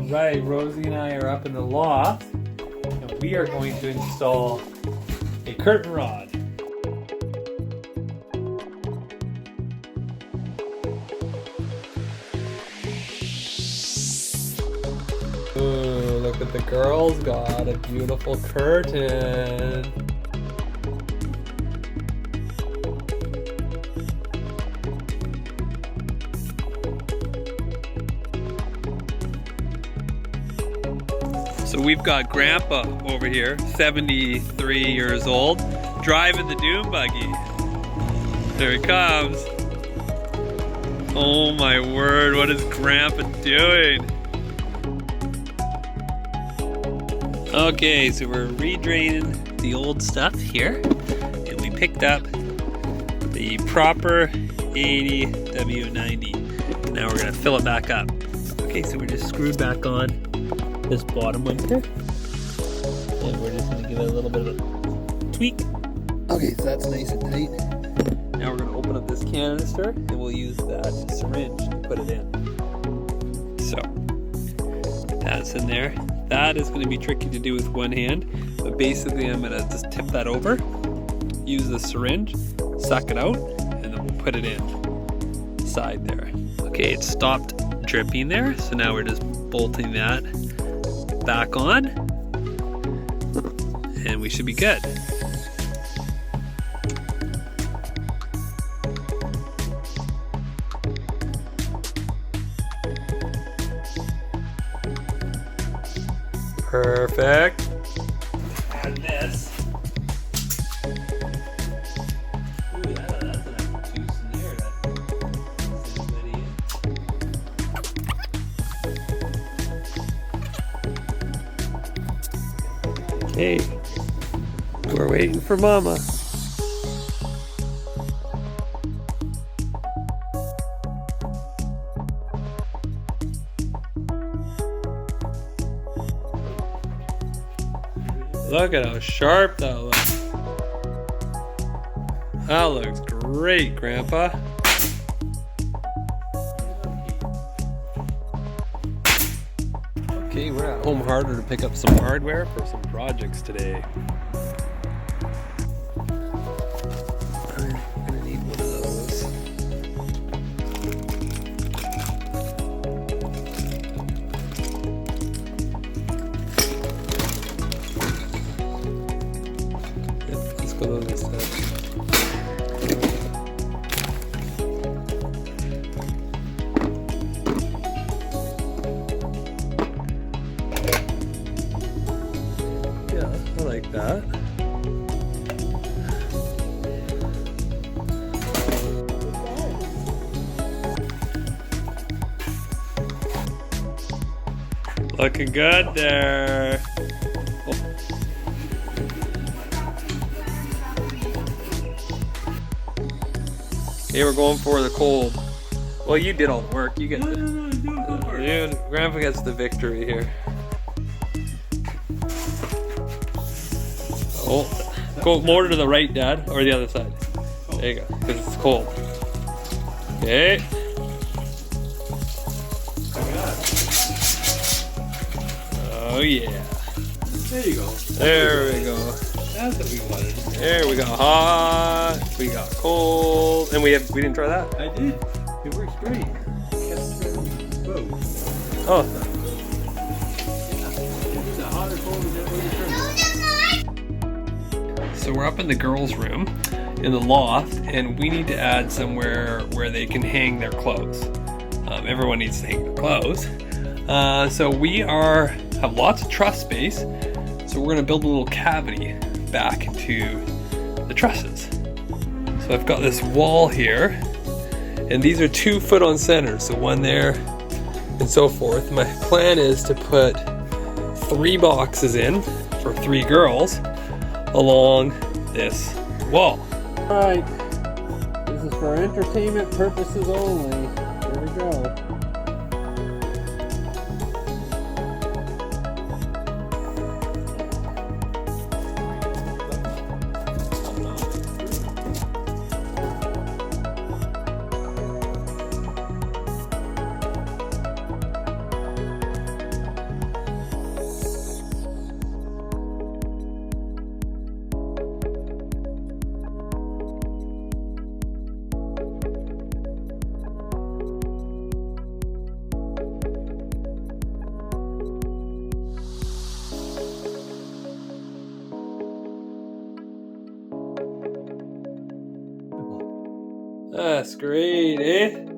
Alright, Rosie and I are up in the loft and we are going to install a curtain rod. Ooh, look at the girls got a beautiful curtain. So we've got Grandpa over here, 73 years old, driving the Dune Buggy. There he comes. Oh my word, what is Grandpa doing? Okay, so we're redraining the old stuff here, and we picked up the proper 80 W90. Now we're gonna fill it back up. Okay, so we're just screwed back on this bottom one here, and we're just gonna give it a little bit of a tweak. Okay, so that's nice and tight. Now we're gonna open up this canister, and we'll use that syringe to put it in. So that's in there. That is gonna be tricky to do with one hand, but basically I'm gonna just tip that over, use the syringe, suck it out, and then we'll put it in side there. Okay, it stopped dripping there, so now we're just bolting that back on, and we should be good. Perfect. And this. Ooh, yeah, that's enough juice in there to send anybody in. Hey, we're waiting for Mama. Look at how sharp that looks. That looks great, Grandpa. Okay, we're at Home Hardware to pick up some hardware for some projects today. I'm gonna need one of those. Yep, let's go to this side. I like that. Looking good there. Oh. Okay, we're going for the cold. Well, you did all the work. You get Grandpa gets the victory here. Oh, go more to the right, Dad, or the other side. There you go, because it's cold. Okay. Oh yeah. There you go. There we go. That's what we wanted. There we go. Hot. We got cold, and we didn't try that. I did. It works great. Whoa. Oh. It's a hotter cold than everybody. So we're up in the girls' room in the loft, and we need to add somewhere where they can hang their clothes. Everyone needs to hang their clothes. So we have lots of truss space, so we're going to build a little cavity back into the trusses. So I've got this wall here, and these are 2 foot on center, so one there and so forth. My plan is to put 3 boxes in for 3 girls along this wall. Alright, this is for entertainment purposes only. Here we go. That's great, eh?